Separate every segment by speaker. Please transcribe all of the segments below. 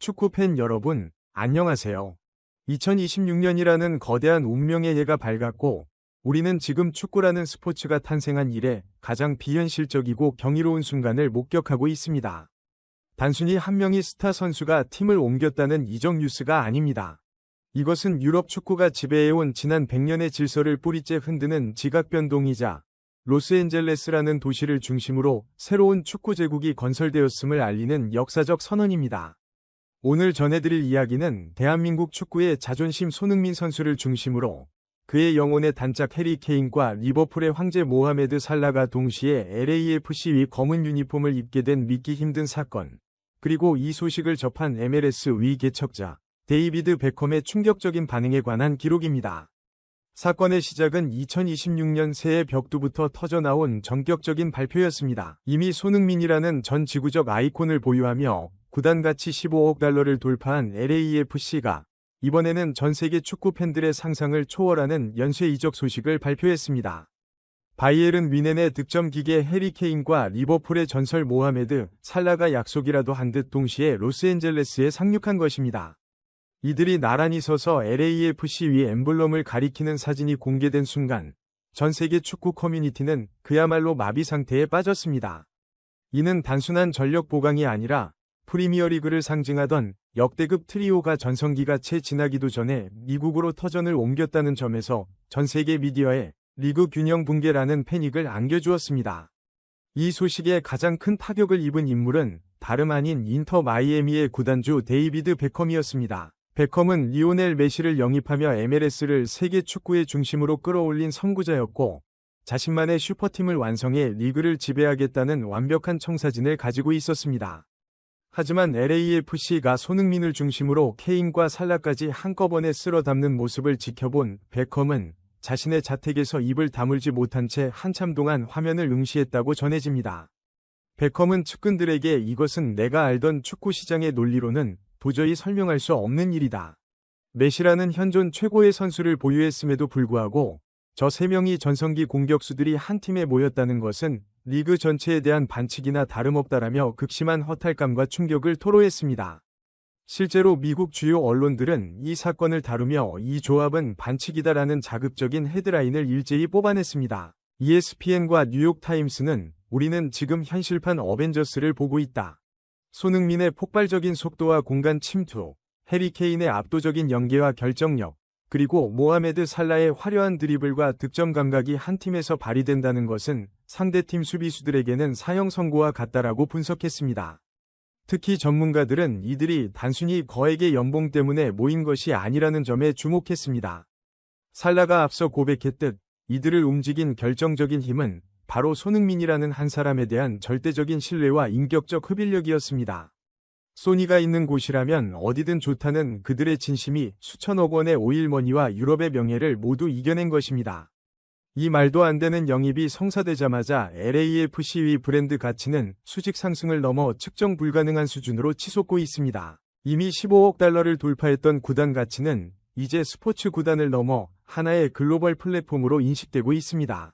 Speaker 1: 축구팬 여러분, 안녕하세요. 2026년이라는 거대한 운명의 해가 밝았고, 우리는 지금 축구라는 스포츠가 탄생한 이래 가장 비현실적이고 경이로운 순간을 목격하고 있습니다. 단순히 한 명의 스타 선수가 팀을 옮겼다는 이적 뉴스가 아닙니다. 이것은 유럽 축구가 지배해온 지난 100년의 질서를 뿌리째 흔드는 지각 변동이자 로스앤젤레스라는 도시를 중심으로 새로운 축구 제국이 건설되었음을 알리는 역사적 선언입니다. 오늘 전해드릴 이야기는 대한민국 축구의 자존심 손흥민 선수를 중심으로 그의 영혼의 단짝 해리 케인과 리버풀의 황제 모하메드 살라가 동시에 LAFC의 검은 유니폼을 입게 된 믿기 힘든 사건, 그리고 이 소식을 접한 MLS 위 개척자 데이비드 베컴의 충격적인 반응에 관한 기록입니다. 사건의 시작은 2026년 새해 벽두부터 터져나온 전격적인 발표였습니다. 이미 손흥민이라는 전 지구적 아이콘을 보유하며 구단 가치 15억 달러를 돌파한 LAFC가 이번에는 전 세계 축구 팬들의 상상을 초월하는 연쇄 이적 소식을 발표했습니다. 바이에른 뮌헨의 득점 기계 해리 케인과 리버풀의 전설 모하메드 살라가 약속이라도 한 듯 동시에 로스앤젤레스에 상륙한 것입니다. 이들이 나란히 서서 LAFC 위 엠블럼을 가리키는 사진이 공개된 순간 전 세계 축구 커뮤니티는 그야말로 마비 상태에 빠졌습니다. 이는 단순한 전력 보강이 아니라 프리미어리그를 상징하던 역대급 트리오가 전성기가 채 지나기도 전에 미국으로 터전을 옮겼다는 점에서 전 세계 미디어에 리그 균형 붕괴라는 패닉을 안겨주었습니다. 이 소식에 가장 큰 타격을 입은 인물은 다름 아닌 인터 마이애미의 구단주 데이비드 베컴이었습니다. 베컴은 리오넬 메시를 영입하며 MLS를 세계 축구의 중심으로 끌어올린 선구자였고, 자신만의 슈퍼팀을 완성해 리그를 지배하겠다는 완벽한 청사진을 가지고 있었습니다. 하지만 LAFC가 손흥민을 중심으로 케인과 살라까지 한꺼번에 쓸어 담는 모습을 지켜본 베컴은 자신의 자택에서 입을 다물지 못한 채 한참 동안 화면을 응시했다고 전해집니다. 베컴은 측근들에게 이것은 내가 알던 축구 시장의 논리로는 도저히 설명할 수 없는 일이다. 메시라는 현존 최고의 선수를 보유했음에도 불구하고 저 3명이 전성기 공격수들이 한 팀에 모였다는 것은 리그 전체에 대한 반칙이나 다름없다라며 극심한 허탈감과 충격을 토로했습니다. 실제로 미국 주요 언론들은 이 사건을 다루며 이 조합은 반칙이다라는 자극적인 헤드라인을 일제히 뽑아냈습니다. ESPN과 뉴욕타임스는 우리는 지금 현실판 어벤져스를 보고 있다. 손흥민의 폭발적인 속도와 공간 침투, 해리 케인의 압도적인 연계와 결정력, 그리고 모하메드 살라의 화려한 드리블과 득점 감각이 한 팀에서 발휘된다는 것은 상대팀 수비수들에게는 사형 선고와 같다라고 분석했습니다. 특히 전문가들은 이들이 단순히 거액의 연봉 때문에 모인 것이 아니라는 점에 주목했습니다. 살라가 앞서 고백했듯 이들을 움직인 결정적인 힘은 바로 손흥민이라는 한 사람에 대한 절대적인 신뢰와 인격적 흡인력이었습니다. 소니가 있는 곳이라면 어디든 좋다는 그들의 진심이 수천억 원의 오일머니와 유럽의 명예를 모두 이겨낸 것입니다. 이 말도 안 되는 영입이 성사되자마자 LAFC의 브랜드 가치는 수직 상승을 넘어 측정 불가능한 수준으로 치솟고 있습니다. 이미 15억 달러를 돌파했던 구단 가치는 이제 스포츠 구단을 넘어 하나의 글로벌 플랫폼으로 인식되고 있습니다.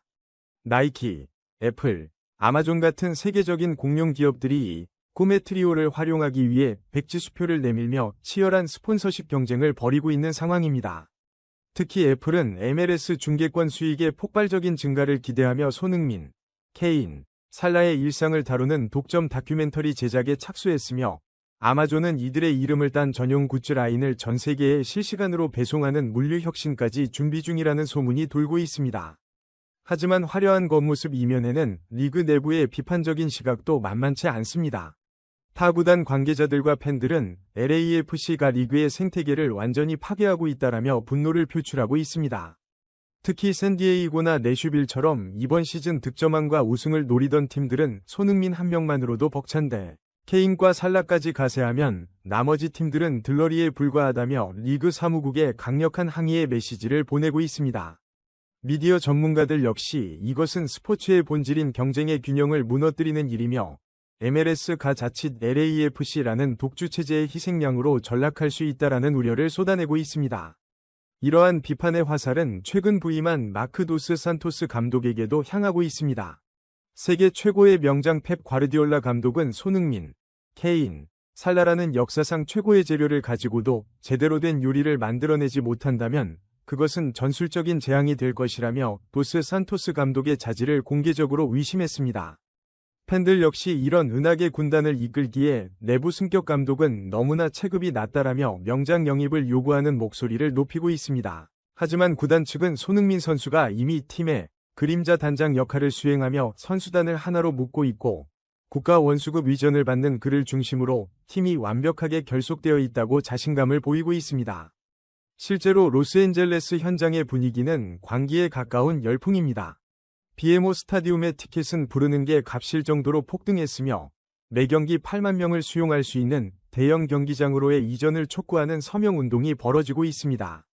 Speaker 1: 나이키, 애플, 아마존 같은 세계적인 공룡 기업들이 꿈의 트리오를 활용하기 위해 백지수표를 내밀며 치열한 스폰서십 경쟁을 벌이고 있는 상황입니다. 특히 애플은 MLS 중계권 수익의 폭발적인 증가를 기대하며 손흥민, 케인, 살라의 일상을 다루는 독점 다큐멘터리 제작에 착수했으며 아마존은 이들의 이름을 딴 전용 굿즈 라인을 전 세계에 실시간으로 배송하는 물류 혁신까지 준비 중이라는 소문이 돌고 있습니다. 하지만 화려한 겉모습 이면에는 리그 내부의 비판적인 시각도 만만치 않습니다. 타 구단 관계자들과 팬들은 LAFC가 리그의 생태계를 완전히 파괴하고 있다라며 분노를 표출하고 있습니다. 특히 샌디에이고나 내슈빌처럼 이번 시즌 득점왕과 우승을 노리던 팀들은 손흥민 한 명만으로도 벅찬데 케인과 살라까지 가세하면 나머지 팀들은 들러리에 불과하다며 리그 사무국에 강력한 항의의 메시지를 보내고 있습니다. 미디어 전문가들 역시 이것은 스포츠의 본질인 경쟁의 균형을 무너뜨리는 일이며 MLS가 자칫 LAFC라는 독주체제의 희생양으로 전락할 수 있다라는 우려를 쏟아내고 있습니다. 이러한 비판의 화살은 최근 부임한 마크 도스 산토스 감독에게도 향하고 있습니다. 세계 최고의 명장 펩 과르디올라 감독은 손흥민, 케인, 살라라는 역사상 최고의 재료를 가지고도 제대로 된 요리를 만들어내지 못한다면 그것은 전술적인 재앙이 될 것이라며 도스 산토스 감독의 자질을 공개적으로 의심했습니다. 팬들 역시 이런 은하계 군단을 이끌기에 내부 승격 감독은 너무나 체급이 낮다라며 명장 영입을 요구하는 목소리를 높이고 있습니다. 하지만 구단 측은 손흥민 선수가 이미 팀의 그림자 단장 역할을 수행하며 선수단을 하나로 묶고 있고 국가 원수급 위전을 받는 그를 중심으로 팀이 완벽하게 결속되어 있다고 자신감을 보이고 있습니다. 실제로 로스앤젤레스 현장의 분위기는 광기에 가까운 열풍입니다. BMO 스타디움의 티켓은 부르는 게 값일 정도로 폭등했으며 매경기 8만 명을 수용할 수 있는 대형 경기장으로의 이전을 촉구하는 서명운동이 벌어지고 있습니다.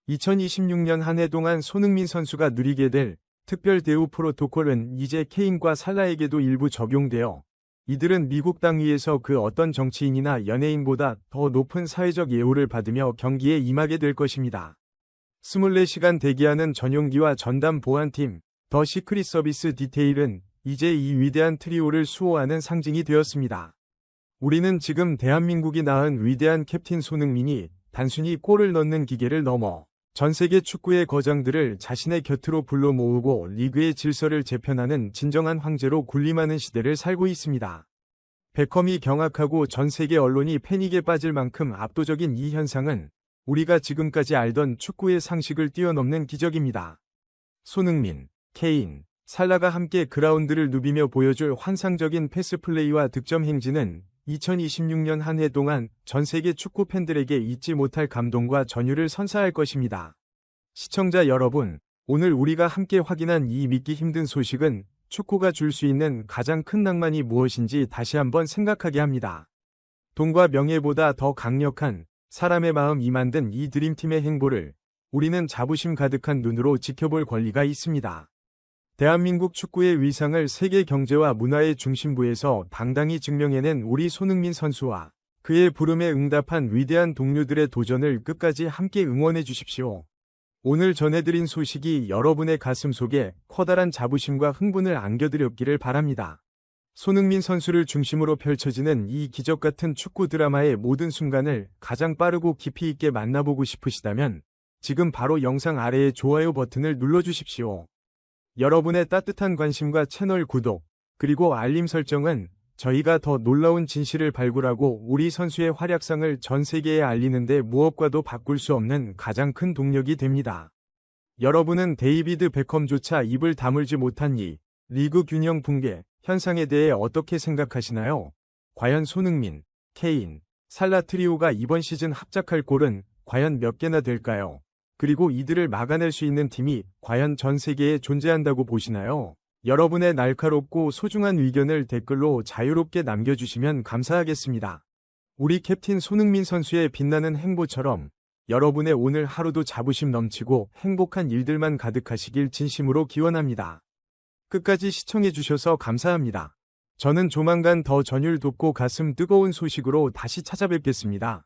Speaker 1: 2026년 한 해 동안 손흥민 선수가 누리게 될 특별 대우 프로토콜은 이제 케인과 살라에게도 일부 적용되어 이들은 미국 땅 위에서 그 어떤 정치인이나 연예인보다 더 높은 사회적 예우를 받으며 경기에 임하게 될 것입니다. 24시간 대기하는 전용기와 전담 보안팀, 더 시크릿 서비스 디테일은 이제 이 위대한 트리오를 수호하는 상징이 되었습니다. 우리는 지금 대한민국이 낳은 위대한 캡틴 손흥민이 단순히 골을 넣는 기계를 넘어 전 세계 축구의 거장들을 자신의 곁으로 불러 모으고 리그의 질서를 재편하는 진정한 황제로 군림하는 시대를 살고 있습니다. 베컴이 경악하고 전 세계 언론이 패닉에 빠질 만큼 압도적인 이 현상은 우리가 지금까지 알던 축구의 상식을 뛰어넘는 기적입니다. 손흥민, 케인, 살라가 함께 그라운드를 누비며 보여줄 환상적인 패스 플레이와 득점 행진은 2026년 한 해 동안 전 세계 축구 팬들에게 잊지 못할 감동과 전율을 선사할 것입니다. 시청자 여러분, 오늘 우리가 함께 확인한 이 믿기 힘든 소식은 축구가 줄 수 있는 가장 큰 낭만이 무엇인지 다시 한번 생각하게 합니다. 돈과 명예보다 더 강력한 사람의 마음이 만든 이 드림팀의 행보를 우리는 자부심 가득한 눈으로 지켜볼 권리가 있습니다. 대한민국 축구의 위상을 세계 경제와 문화의 중심부에서 당당히 증명해낸 우리 손흥민 선수와 그의 부름에 응답한 위대한 동료들의 도전을 끝까지 함께 응원해 주십시오. 오늘 전해드린 소식이 여러분의 가슴 속에 커다란 자부심과 흥분을 안겨드렸기를 바랍니다. 손흥민 선수를 중심으로 펼쳐지는 이 기적같은 축구 드라마의 모든 순간을 가장 빠르고 깊이 있게 만나보고 싶으시다면 지금 바로 영상 아래의 좋아요 버튼을 눌러주십시오. 여러분의 따뜻한 관심과 채널 구독, 그리고 알림 설정은 저희가 더 놀라운 진실을 발굴하고 우리 선수의 활약상을 전 세계에 알리는 데 무엇과도 바꿀 수 없는 가장 큰 동력이 됩니다. 여러분은 데이비드 베컴조차 입을 다물지 못한 이 리그 균형 붕괴 현상에 대해 어떻게 생각하시나요? 과연 손흥민, 케인, 살라 트리오가 이번 시즌 합작할 골은 과연 몇 개나 될까요? 그리고 이들을 막아낼 수 있는 팀이 과연 전 세계에 존재한다고 보시나요? 여러분의 날카롭고 소중한 의견을 댓글로 자유롭게 남겨주시면 감사하겠습니다. 우리 캡틴 손흥민 선수의 빛나는 행보처럼 여러분의 오늘 하루도 자부심 넘치고 행복한 일들만 가득하시길 진심으로 기원합니다. 끝까지 시청해주셔서 감사합니다. 저는 조만간 더 전율 돋고 가슴 뜨거운 소식으로 다시 찾아뵙겠습니다.